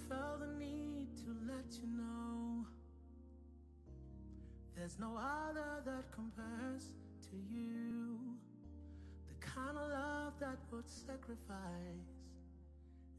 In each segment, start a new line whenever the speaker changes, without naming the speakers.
Felt the need to let you know there's no other that compares to you. The kind of love that would sacrifice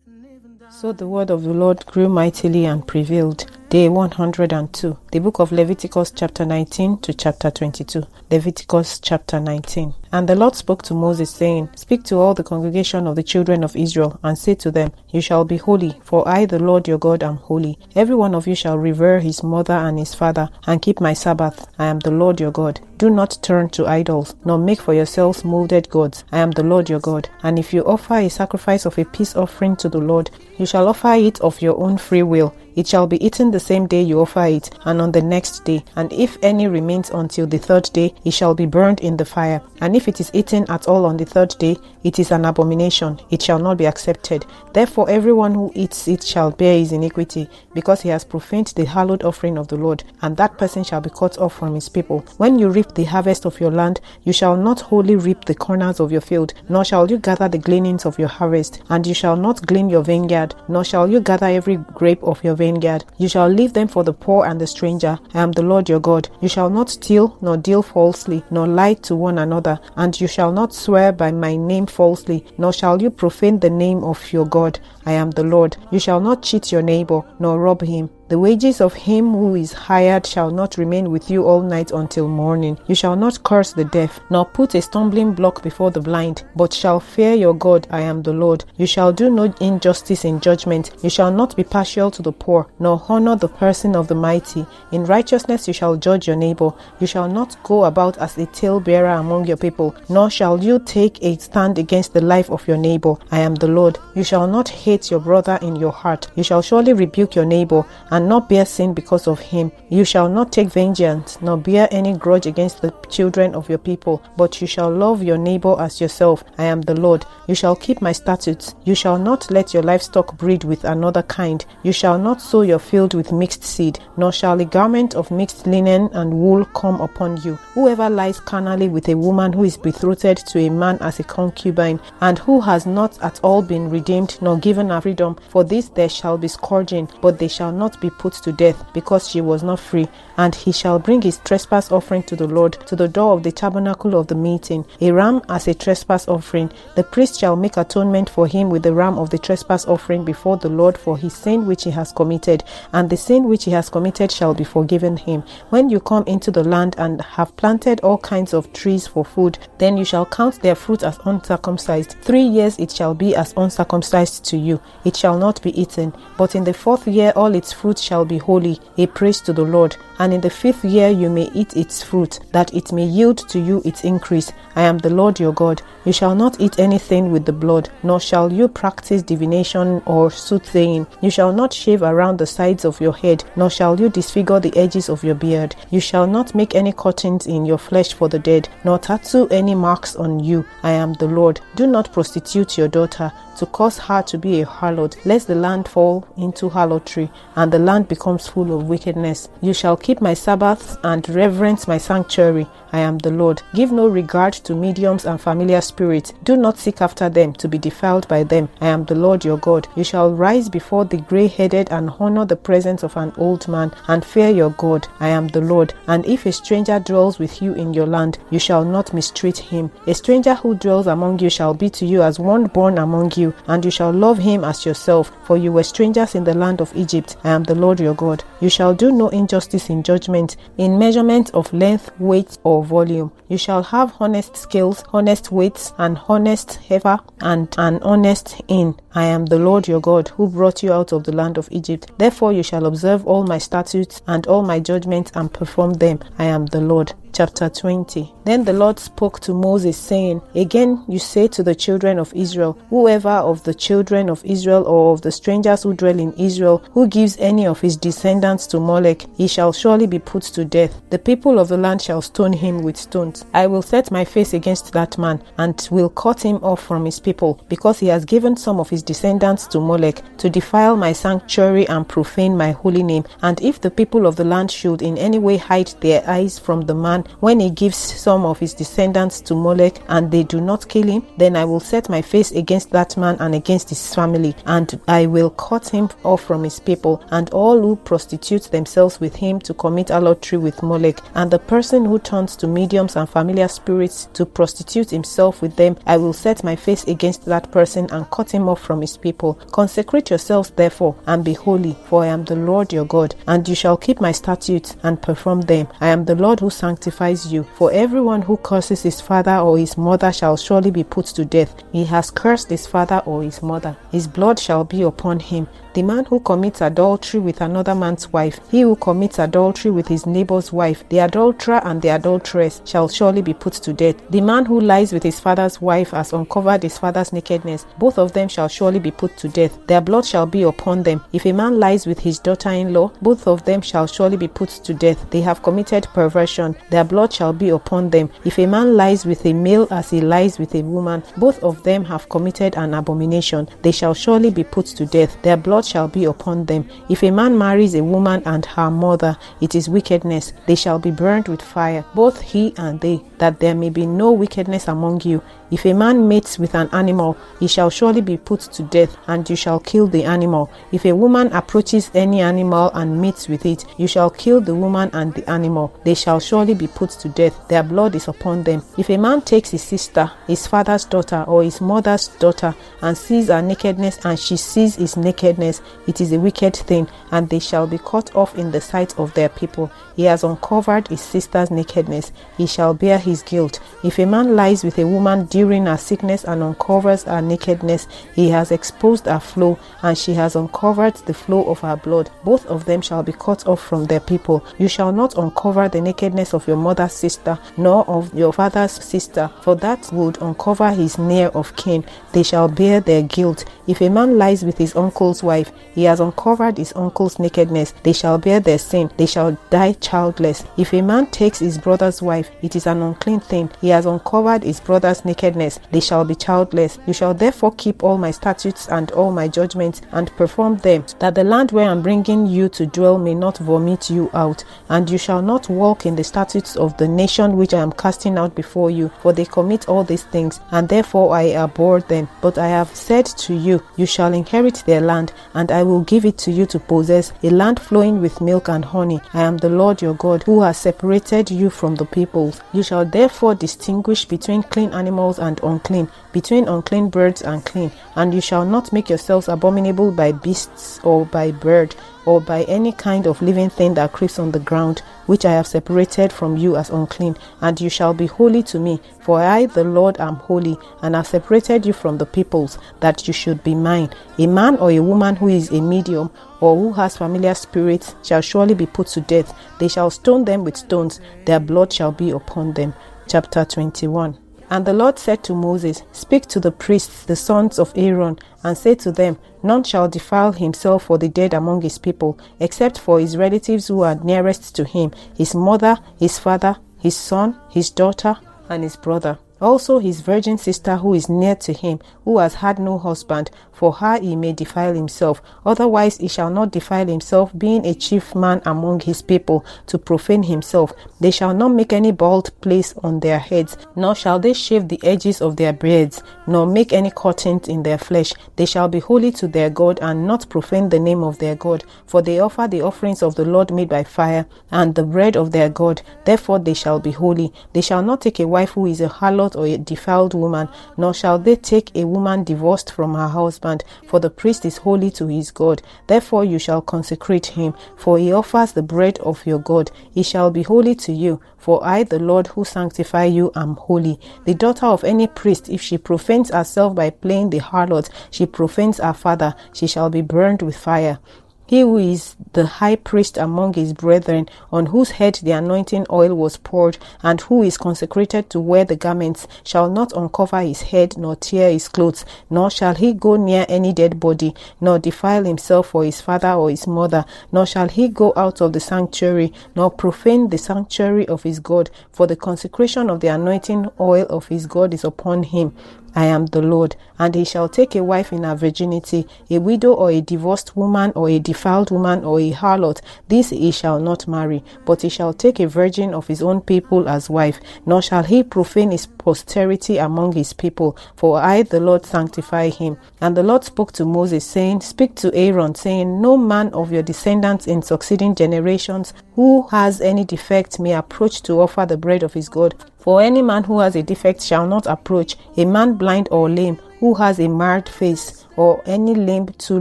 and even die.
So the word of the Lord grew mightily and prevailed. Day 102. The book of Leviticus chapter 19 to chapter 22. Leviticus chapter 19. And the Lord spoke to Moses, saying, Speak to all the congregation of the children of Israel, and say to them, You shall be holy, for I, the Lord your God, am holy. Every one of you shall revere his mother and his father, and keep my Sabbath. I am the Lord your God. Do not turn to idols, nor make for yourselves molded gods. I am the Lord your God. And if you offer a sacrifice of a peace offering to the Lord, you shall offer it of your own free will. It shall be eaten the same day you offer it, and on the next day. And if any remains until the third day, it shall be burned in the fire. And if it is eaten at all on the third day, it is an abomination. It shall not be accepted. Therefore everyone who eats it shall bear his iniquity, because he has profaned the hallowed offering of the Lord, and that person shall be cut off from his people. When you reap the harvest of your land, you shall not wholly reap the corners of your field, nor shall you gather the gleanings of your harvest. And you shall not glean your vineyard, nor shall you gather every grape of your vineyard. You shall leave them for the poor and the stranger. I am the Lord your God. You shall not steal, nor deal falsely, nor lie to one another. And you shall not swear by my name falsely, nor shall you profane the name of your God. I am the Lord. You shall not cheat your neighbor, nor rob him. The wages of him who is hired shall not remain with you all night until morning. You shall not curse the deaf, nor put a stumbling block before the blind, but shall fear your God. I am the Lord. You shall do no injustice in judgment. You shall not be partial to the poor, nor honor the person of the mighty. In righteousness you shall judge your neighbor. You shall not go about as a talebearer among your people, nor shall you take a stand against the life of your neighbor. I am the Lord. You shall not hate your brother in your heart. You shall surely rebuke your neighbor, and not bear sin because of him. You shall not take vengeance, nor bear any grudge against the children of your people, but you shall love your neighbor as yourself. I am the Lord. You shall keep my statutes. You shall not let your livestock breed with another kind. You shall not sow your field with mixed seed, nor shall a garment of mixed linen and wool come upon you. Whoever lies carnally with a woman who is betrothed to a man as a concubine, and who has not at all been redeemed nor given her freedom, for this there shall be scourging, but they shall not be put to death, because she was not free. And he shall bring his trespass offering to the Lord to the door of the tabernacle of the meeting, a ram as a trespass offering. The priest shall make atonement for him with the ram of the trespass offering before the Lord for his sin which he has committed, and the sin which he has committed shall be forgiven him. When you come into the land and have planted all kinds of trees for food, then you shall count their fruit as uncircumcised. 3 years it shall be as uncircumcised to you. It shall not be eaten. But in the 4th year all its fruit shall be holy, a praise to the Lord. And in the 5th year you may eat its fruit, that it may yield to you its increase. I am the Lord your God. You shall not eat anything with the blood, nor shall you practice divination or soothsaying. You shall not shave around the sides of your head, nor shall you disfigure the edges of your beard. You shall not make any cuttings in your flesh for the dead, nor tattoo any marks on you. I am the Lord. Do not prostitute your daughter, to cause her to be a harlot, lest the land fall into harlotry, and the land becomes full of wickedness. You shall keep my Sabbaths and reverence my sanctuary. I am the Lord. Give no regard to mediums and familiar spirits. Do not seek after them to be defiled by them. I am the Lord your God. You shall rise before the grey-headed and honor the presence of an old man, and fear your God. I am the Lord. And if a stranger dwells with you in your land, you shall not mistreat him. A stranger who dwells among you shall be to you as one born among you, and you shall love him as yourself, for you were strangers in the land of Egypt. I am the Lord your God. You shall do no injustice in judgment, in measurement of length, weight, or volume. You shall have honest scales, honest weights, and honest heifer, and an honest hin. I am the Lord your God, who brought you out of the land of Egypt. Therefore you shall observe all my statutes and all my judgments and perform them. I am the Lord. Chapter 20. Then the Lord spoke to Moses, saying, Again you say to the children of Israel, Whoever of the children of Israel or of the strangers who dwell in Israel, who gives any of his descendants to Molech, he shall surely be put to death. The people of the land shall stone him with stones. I will set my face against that man, and will cut him off from his people, because he has given some of his descendants to Molech, to defile my sanctuary and profane my holy name. And if the people of the land should in any way hide their eyes from the man man, when he gives some of his descendants to Molech and they do not kill him, then I will set my face against that man and against his family, and I will cut him off from his people, and all who prostitute themselves with him to commit adultery with Molech, and the person who turns to mediums and familiar spirits to prostitute himself with them, I will set my face against that person and cut him off from his people. Consecrate yourselves therefore and be holy, for I am the Lord your God, and you shall keep my statutes and perform them. I am the Lord who sanctifies you. For everyone who curses his father or his mother shall surely be put to death. He has cursed his father or his mother. His blood shall be upon him. The man who commits adultery with another man's wife, he who commits adultery with his neighbor's wife, the adulterer and the adulteress shall surely be put to death. The man who lies with his father's wife has uncovered his father's nakedness. Both of them shall surely be put to death. Their blood shall be upon them. If a man lies with his daughter-in-law, both of them shall surely be put to death. They have committed perversion. Their blood shall be upon them. If a man lies with a male as he lies with a woman, both of them have committed an abomination. They shall surely be put to death. Their blood shall be upon them. If a man marries a woman and her mother, it is wickedness. They shall be burned with fire, both he and they, that there may be no wickedness among you. If a man mates with an animal, he shall surely be put to death, and you shall kill the animal. If a woman approaches any animal and mates with it, you shall kill the woman and the animal. They shall surely be put to death. Their blood is upon them. If a man takes his sister, his father's daughter, or his mother's daughter, and sees her nakedness, and she sees his nakedness, it is a wicked thing, and they shall be cut off in the sight of their people. He has uncovered his sister's nakedness. He shall bear his guilt. If a man lies with a woman during her sickness and uncovers her nakedness, he has exposed her flow, and she has uncovered the flow of her blood. Both of them shall be cut off from their people. You shall not uncover the nakedness of your mother's sister, nor of your father's sister, for that would uncover his near of kin. They shall bear their guilt. If a man lies with his uncle's wife, he has uncovered his uncle's nakedness. They shall bear their sin. They shall die childless. If a man takes his brother's wife, it is an unclean thing. He has uncovered his brother's nakedness. They shall be childless. You shall therefore keep all my statutes and all my judgments and perform them, that the land where I am bringing you to dwell may not vomit you out. And you shall not walk in the statutes of the nation which I am casting out before you, for they commit all these things, and therefore I abhor them. But I have said to you, you shall inherit their land, and I will give it to you to possess, a land flowing with milk and honey. I am the Lord your God, who has separated you from the peoples. You shall therefore distinguish between clean animals and unclean, between unclean birds and clean, and you shall not make yourselves abominable by beasts or by bird, or by any kind of living thing that creeps on the ground, which I have separated from you as unclean. And you shall be holy to me, for I, the Lord, am holy, and have separated you from the peoples, that you should be mine. A man or a woman who is a medium, or who has familiar spirits, shall surely be put to death. They shall stone them with stones. Their blood shall be upon them. Chapter 21. And the Lord said to Moses, Speak to the priests, the sons of Aaron, and say to them, None shall defile himself for the dead among his people, except for his relatives who are nearest to him, his mother, his father, his son, his daughter, and his brother. Also his virgin sister who is near to him, who has had no husband, for her he may defile himself. Otherwise he shall not defile himself, being a chief man among his people, to profane himself. They shall not make any bald place on their heads, nor shall they shave the edges of their beards, nor make any cuttings in their flesh. They shall be holy to their God, and not profane the name of their God, for they offer the offerings of the Lord made by fire, and the bread of their God. Therefore they shall be holy. They shall not take a wife who is a harlot or a defiled woman, nor shall they take a woman divorced from her husband, for the priest is holy to his God. Therefore you shall consecrate him, for he offers the bread of your God. He shall be holy to you, for I, the Lord who sanctify you, am holy. The daughter of any priest, if she profanes herself by playing the harlot, she profanes her father. She shall be burned with fire. He who is the high priest among his brethren, on whose head the anointing oil was poured, and who is consecrated to wear the garments, shall not uncover his head, nor tear his clothes, nor shall he go near any dead body, nor defile himself for his father or his mother, nor shall he go out of the sanctuary, nor profane the sanctuary of his God, for the consecration of the anointing oil of his God is upon him. I am the Lord. And he shall take a wife in her virginity, a widow or a divorced woman or a defiled woman or a harlot. This he shall not marry, but he shall take a virgin of his own people as wife, nor shall he profane his posterity among his people, for I the Lord sanctify him. And the Lord spoke to Moses, saying, Speak to Aaron, saying, No man of your descendants in succeeding generations who has any defect may approach to offer the bread of his God. For any man who has a defect shall not approach, a man blind or lame, who has a marred face, or any limb too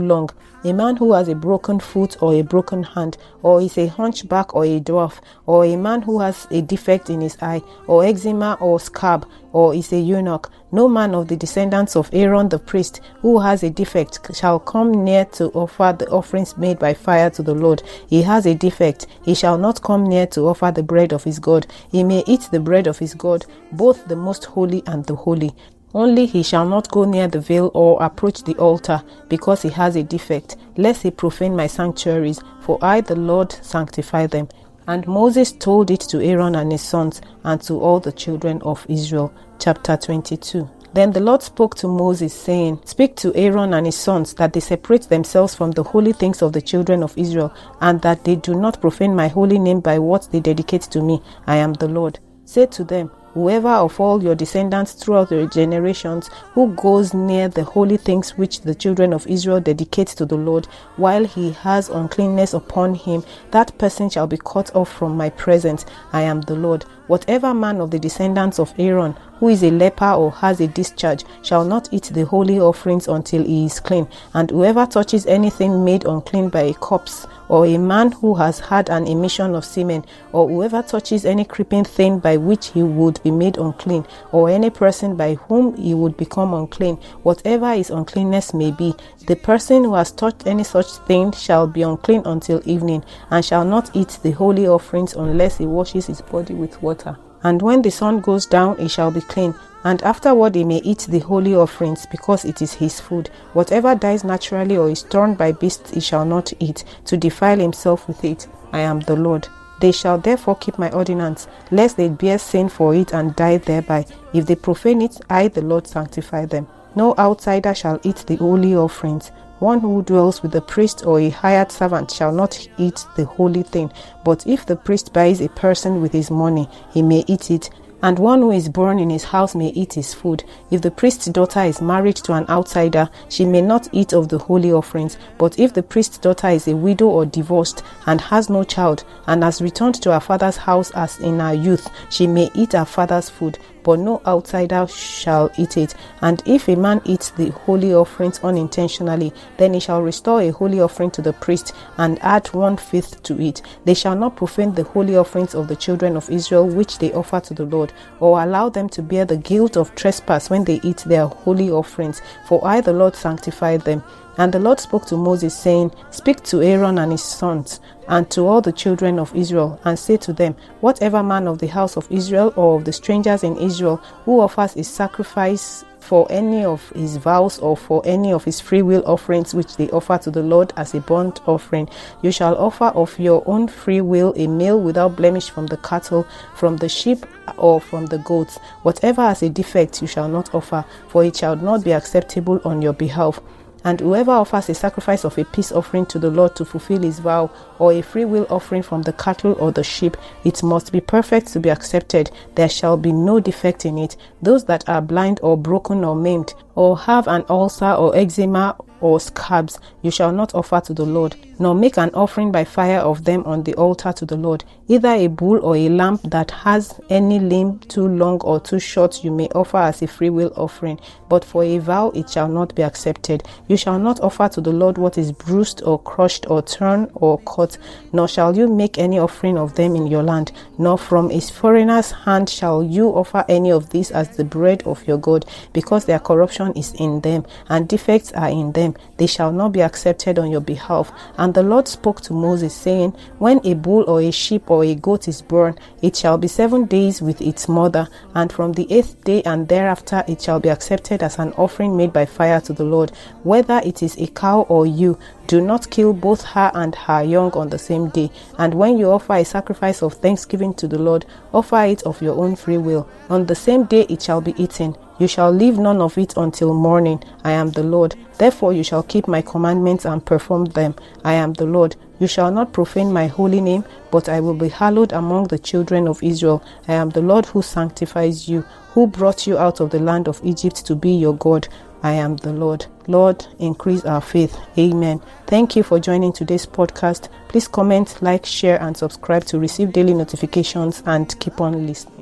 long, a man who has a broken foot or a broken hand, or is a hunchback or a dwarf, or a man who has a defect in his eye, or eczema or scab, or is a eunuch. No man of the descendants of Aaron the priest who has a defect shall come near to offer the offerings made by fire to the Lord. He has a defect. He shall not come near to offer the bread of his God. He may eat the bread of his God, both the most holy and the holy. Only he shall not go near the veil or approach the altar, because he has a defect, lest he profane my sanctuaries, for I the Lord sanctify them. And Moses told it to Aaron and his sons, and to all the children of Israel. Chapter 22. Then the Lord spoke to Moses, saying, Speak to Aaron and his sons, that they separate themselves from the holy things of the children of Israel, and that they do not profane my holy name by what they dedicate to me. I am the Lord. Say to them, Whoever of all your descendants throughout your generations who goes near the holy things which the children of Israel dedicate to the Lord, while he has uncleanness upon him, that person shall be cut off from my presence. I am the Lord. Whatever man of the descendants of Aaron who is a leper or has a discharge shall not eat the holy offerings until he is clean. And whoever touches anything made unclean by a corpse, or a man who has had an emission of semen, or whoever touches any creeping thing by which he would be made unclean, or any person by whom he would become unclean, whatever his uncleanness may be, the person who has touched any such thing shall be unclean until evening, and shall not eat the holy offerings unless he washes his body with water. And when the sun goes down, he shall be clean. And afterward he may eat the holy offerings, because it is his food. Whatever dies naturally or is torn by beasts he shall not eat, to defile himself with it. I am the Lord. They shall therefore keep my ordinance, lest they bear sin for it and die thereby. If they profane it, I the Lord sanctify them. No outsider shall eat the holy offerings. One who dwells with the priest or a hired servant shall not eat the holy thing. But if the priest buys a person with his money, he may eat it. And one who is born in his house may eat his food. If the priest's daughter is married to an outsider, she may not eat of the holy offerings. But if the priest's daughter is a widow or divorced, and has no child, and has returned to her father's house as in her youth, she may eat her father's food, but no outsider shall eat it. And if a man eats the holy offerings unintentionally, then he shall restore a holy offering to the priest, and add 1/5 to it. They shall not profane the holy offerings of the children of Israel which they offer to the Lord, or allow them to bear the guilt of trespass when they eat their holy offerings, for I the Lord sanctify them. And the Lord spoke to Moses, saying, Speak to Aaron and his sons, and to all the children of Israel, and say to them, Whatever man of the house of Israel or of the strangers in Israel who offers a sacrifice for any of his vows or for any of his freewill offerings which they offer to the Lord as a burnt offering, you shall offer of your own free will a male without blemish from the cattle, from the sheep, or from the goats. Whatever has a defect you shall not offer, for it shall not be acceptable on your behalf. And whoever offers a sacrifice of a peace offering to the Lord to fulfill his vow, or a free will offering from the cattle or the sheep, it must be perfect to be accepted. There shall be no defect in it. Those that are blind or broken or maimed, or have an ulcer or eczema or scabs, you shall not offer to the Lord, nor make an offering by fire of them on the altar to the Lord. Either a bull or a lamb that has any limb too long or too short you may offer as a freewill offering, but for a vow it shall not be accepted. You shall not offer to the Lord what is bruised or crushed or torn or cut, nor shall you make any offering of them in your land, nor from a foreigner's hand shall you offer any of these as the bread of your God, because their corruption is in them, and defects are in them. They shall not be accepted on your behalf. And the Lord spoke to Moses, saying, When a bull or a sheep or a goat is born, it shall be 7 days with its mother, and from the 8th day and thereafter it shall be accepted as an offering made by fire to the Lord. Whether it is a cow or you, Do not kill both her and her young on the same day. And when you offer a sacrifice of thanksgiving to the Lord, offer it of your own free will. On the same day it shall be eaten. You shall leave none of it until morning. I am the Lord. Therefore you shall keep my commandments and perform them. I am the Lord. You shall not profane my holy name, but I will be hallowed among the children of Israel. I am the Lord who sanctifies you, who brought you out of the land of Egypt to be your God. I am the Lord. Lord, increase our faith. Amen. Thank you for joining today's podcast. Please comment, like, share, and subscribe to receive daily notifications, and keep on listening.